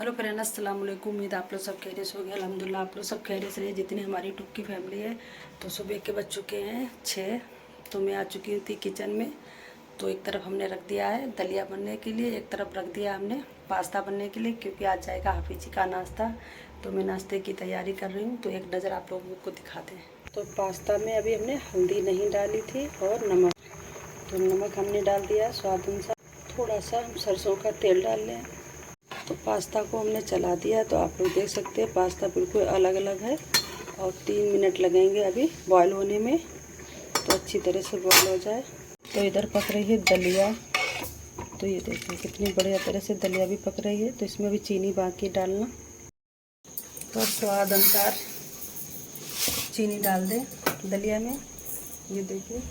Hello friend, अस्सलाम वालेकुम। उम्मीद आप लोग सब खैरियत से होंगे। अल्हम्दुलिल्लाह आप लोग सब खैरियत से रहिए, जितनी हमारी यूट्यूब की फैमिली है। तो सुबह के बज चुके हैं 6। तो मैं आ चुकी थी किचन में। तो एक तरफ हमने रख दिया है दलिया बनने के लिए, एक तरफ रख दिया हमने पास्ता बनने के लिए, क्योंकि आज जाएगा हाफिज जी का नाश्ता। तो मैं नाश्ते की तैयारी कर रही हूँ। तो एक नज़र आप लोगों को दिखाते हैं। तो पास्ता में अभी हमने हल्दी नहीं डाली थी और नमक। तो नमक हमने डाल दिया स्वाद अनुसार। थोड़ा सा हम सरसों का तेल डाल लें। तो पास्ता को हमने चला दिया। तो आप लोग देख सकते हैं पास्ता बिल्कुल अलग अलग है और 3 मिनट लगेंगे अभी बॉयल होने में। तो अच्छी तरह से बॉयल हो जाए। तो इधर पक रही है दलिया। तो ये देखिए कितनी बढ़िया तरह से दलिया भी पक रही है। तो इसमें अभी चीनी बाकी डालना। तो स्वाद अनुसार चीनी डाल दें दलिया में। ये देखिए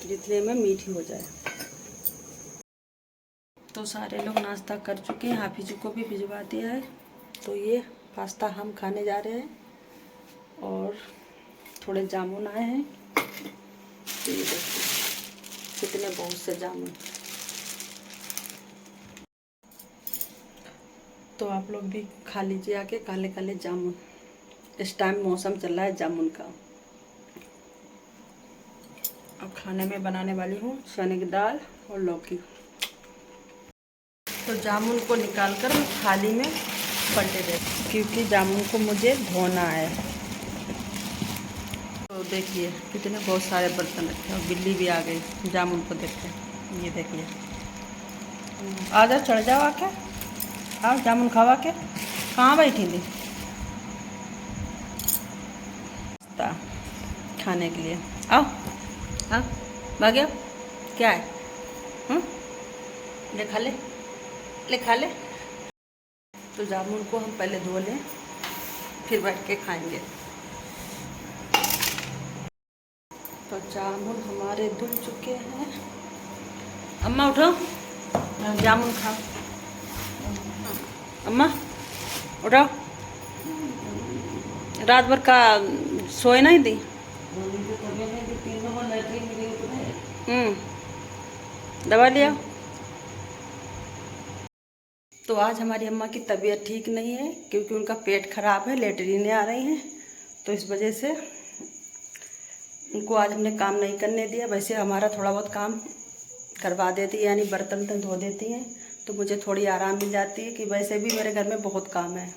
जितने में मीठी हो जाए। तो सारे लोग नाश्ता कर चुके हैं, हाफिज को भी भिजवा दिया है। तो ये पास्ता हम खाने जा रहे हैं और थोड़े जामुन आए हैं। तो ये देखिए कितने बहुत से जामुन। तो आप लोग भी खा लीजिए आके काले काले जामुन। इस टाइम मौसम चल रहा है जामुन का। अब खाने में बनाने वाली हूँ चने की दाल और लौकी। तो जामुन को निकाल कर थाली में पलटे दे, क्योंकि जामुन को मुझे धोना है। तो देखिए कितने बहुत सारे बर्तन रखे और बिल्ली भी आ गई जामुन को देख के। ये देखिए आ जाओ, चढ़ जाओ आके। आओ जामुन खावा के। कहाँ बैठी थी खाने के लिए? आओ आओ भाग्य। क्या है? ले खा ले, ले खा ले। तो जामुन को हम पहले धो लें फिर बैठ के खाएंगे। तो जामुन हमारे धुल चुके हैं। अम्मा उठो, जामुन खाओ। अम्मा उठो, रात भर का सोए नहीं दी। दवा लिया। तो आज हमारी अम्मा की तबीयत ठीक नहीं है, क्योंकि उनका पेट खराब है, लेटरीनें आ रही हैं। तो इस वजह से उनको आज हमने काम नहीं करने दिया। वैसे हमारा थोड़ा बहुत काम करवा देती है, यानी बर्तन वर्तन धो देती हैं। तो मुझे थोड़ी आराम मिल जाती है कि वैसे भी मेरे घर में बहुत काम है।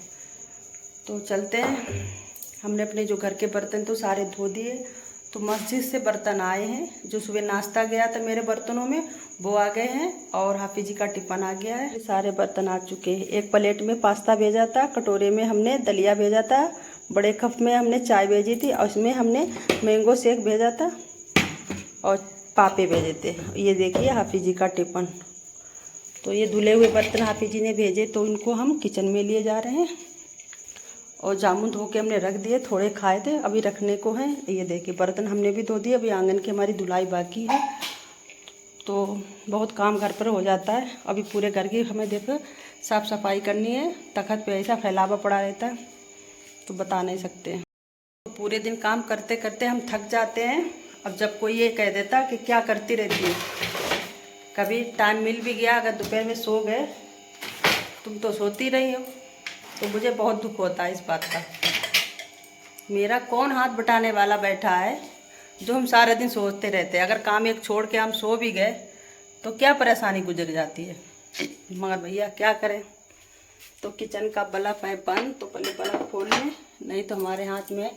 तो चलते हैं। हमने अपने जो घर के बर्तन तो सारे धो दिए। तो मस्जिद से बर्तन आए हैं, जो सुबह नाश्ता गया था मेरे बर्तनों में वो आ गए हैं, और हाफिज जी का टिफ़िन आ गया है। सारे बर्तन आ चुके हैं। एक प्लेट में पास्ता भेजा था, कटोरे में हमने दलिया भेजा था, बड़े कप में हमने चाय भेजी थी, और उसमें हमने मैंगो शेक भेजा था और पापे भेजे थे। ये देखिए हाफिज जी का टिफ़िन। तो ये धुले हुए बर्तन हाफिज जी ने भेजे, तो इनको हम किचन में लिए जा रहे हैं। और जामुन धो के हमने रख दिए, थोड़े खाए थे, अभी रखने को हैं। ये देखिए बर्तन हमने भी धो दिए, अभी आंगन की हमारी धुलाई बाकी है। तो बहुत काम घर पर हो जाता है। अभी पूरे घर की हमें देखो साफ़ सफाई करनी है। तखत पे ऐसा फैलावा पड़ा रहता है तो बता नहीं सकते। तो पूरे दिन काम करते करते हम थक जाते हैं। अब जब कोई ये कह देता कि क्या करती रहती है, कभी टाइम मिल भी गया, अगर दोपहर में सो गए, तुम तो सोती रही हो, तो मुझे बहुत दुख होता है इस बात का। मेरा कौन हाथ बटाने वाला बैठा है जो हम सारे दिन सोचते रहते हैं। अगर काम एक छोड़ के हम सो भी गए तो क्या परेशानी गुजर जाती है। मगर भैया क्या करें। तो किचन का बल्ब है बंद, तो पहले बल्ब खोल लें, नहीं तो हमारे हाथ में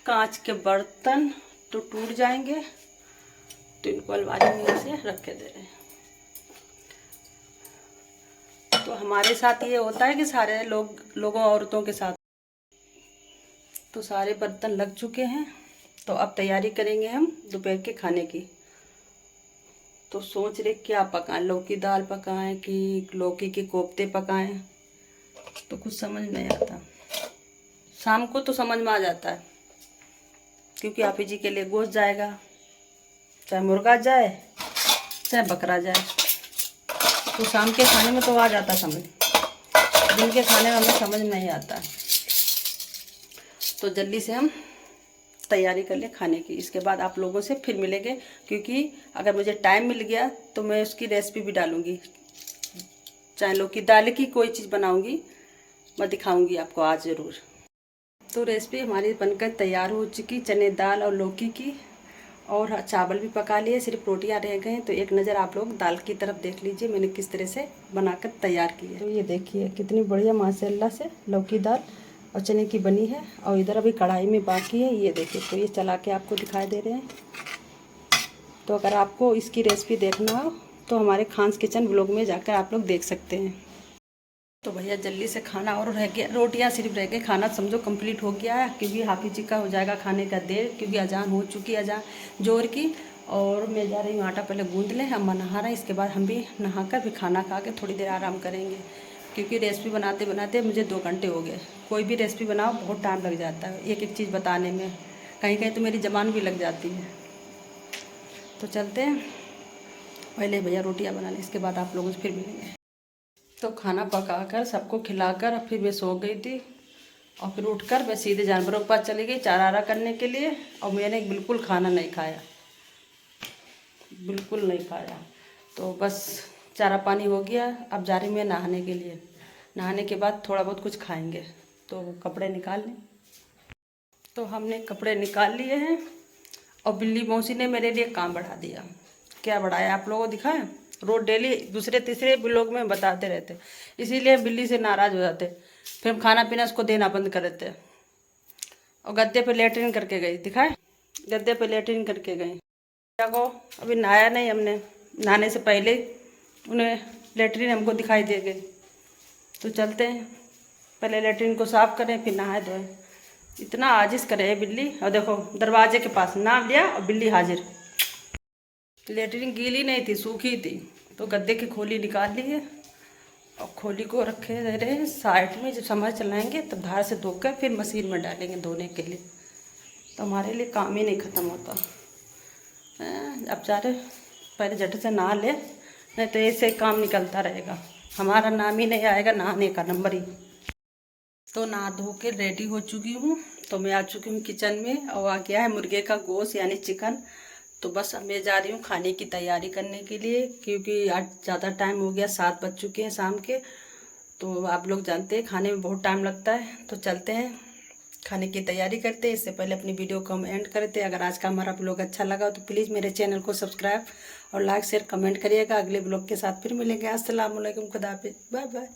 कांच के बर्तन तो टूट जाएंगे। तो इनको अलमारी में ऐसे रख के दे रहे हैं। तो हमारे साथ ये होता है कि सारे लोगों औरतों के साथ। तो सारे बर्तन लग चुके हैं। तो अब तैयारी करेंगे हम दोपहर के खाने की। तो सोच रहे क्या पकाएं, लौकी दाल पकाएं कि लौकी के कोफ्ते पकाएं, तो कुछ समझ नहीं आता। शाम को तो समझ में आ जाता है, क्योंकि आप जी के लिए गोश्त जाएगा, चाहे मुर्गा जाए चाहे बकरा जाए। तो शाम के खाने में तो आ जाता समझ, दिन के खाने में हमें समझ नहीं आता। तो जल्दी से हम तैयारी कर ले खाने की। इसके बाद आप लोगों से फिर मिलेंगे, क्योंकि अगर मुझे टाइम मिल गया तो मैं उसकी रेसिपी भी डालूंगी। चाहे लौकी दाल की कोई चीज़ बनाऊंगी मैं दिखाऊंगी आपको आज ज़रूर। तो रेसिपी हमारी बनकर तैयार हो चुकी, चने दाल और लौकी की, और चावल भी पका लिए, सिर्फ रोटियां रह गए। तो एक नज़र आप लोग दाल की तरफ देख लीजिए मैंने किस तरह से बनाकर तैयार की है। तो ये देखिए कितनी बढ़िया माशाल्लाह से लौकी दाल और चने की बनी है। और इधर अभी कढ़ाई में बाकी है, ये देखिए। तो ये चला के आपको दिखाई दे रहे हैं। तो अगर आपको इसकी रेसिपी देखना हो तो हमारे खान्स किचन ब्लॉग में जाकर आप लोग देख सकते हैं। तो भैया जल्दी से खाना और रह गया, रोटियां सिर्फ रह गई, खाना समझो कंप्लीट हो गया है। क्योंकि हाफिज जी का हो जाएगा खाने का देर, क्योंकि अजान हो चुकी है, अजान जोर की। और मैं जा रही हूँ आटा पहले गूंद लें, हम नहा रहे हैं, इसके बाद हम भी नहाकर फिर खाना खा के थोड़ी देर आराम करेंगे। क्योंकि रेसिपी बनाते बनाते मुझे 2 घंटे हो गए। कोई भी रेसिपी बनाओ बहुत टाइम लग जाता है एक एक चीज़ बताने में, कहीं कहीं तो मेरी ज़बान भी लग जाती है। तो चलते हैं, पहले भैया रोटियाँ बना लें, इसके बाद आप लोगों से फिर मिलेंगे। तो खाना पकाकर सबको खिलाकर फिर मैं सो गई थी। और फिर उठकर मैं सीधे जानवरों के पास चली गई चारा करने के लिए। और मैंने बिल्कुल खाना नहीं खाया, बिल्कुल नहीं खाया। तो बस चारा पानी हो गया, अब जा रही मैं नहाने के लिए। नहाने के बाद थोड़ा बहुत कुछ खाएंगे। तो कपड़े निकाल लें। तो हमने कपड़े निकाल लिए हैं। और बिल्ली मौसी ने मेरे लिए काम बढ़ा दिया। क्या बढ़ाया आप लोगों को दिखाएं? रोज डेली दूसरे तीसरे ब्लॉग में बताते रहते, इसीलिए बिल्ली से नाराज़ हो जाते। फिर हम खाना पीना उसको देना बंद कर देते। और गद्दे पे लेटरिन करके गई, दिखाएं? गद्दे पे लेटरिन करके गई। क्या को अभी नहाया नहीं हमने, नहाने से पहले उन्हें लेटरिन हमको दिखाई दे गई। तो चलते हैं, पहले लेटरिन को साफ करें फिर नहाए धोएं। इतना आजिज करे बिल्ली। और देखो दरवाजे के पास नाम लिया और बिल्ली हाजिर। लेटरिन गीली नहीं थी, सूखी थी। तो गद्दे की खोली निकाल ली है और खोली को रखे रहे हैं साइड में। जब समर चलाएंगे तब धार से धोकर फिर मशीन में डालेंगे धोने के लिए। तो हमारे लिए काम ही नहीं ख़त्म होता। अब जा रहे पहले झट से नहा ले, नहीं तो ऐसे काम निकलता रहेगा, हमारा नाम ही नहीं आएगा नहाने का नंबर ही। तो नहा धो के रेडी हो चुकी हूँ। तो मैं आ चुकी हूँ किचन में। और आ गया है मुर्गे का गोश्त यानी चिकन। तो बस अब मैं जा रही हूँ खाने की तैयारी करने के लिए, क्योंकि आज ज़्यादा टाइम हो गया, 7 बज चुके हैं शाम के। तो आप लोग जानते हैं खाने में बहुत टाइम लगता है। तो चलते हैं खाने की तैयारी करते हैं। इससे पहले अपनी वीडियो को हम एंड करते हैं। अगर आज का हमारा ब्लॉग अच्छा लगा तो प्लीज़ मेरे चैनल को सब्सक्राइब और लाइक शेयर कमेंट करिएगा। अगले ब्लॉग के साथ फिर मिलेंगे। अस्सलाम वालेकुम, खुदा हाफिज़, बाय बाय।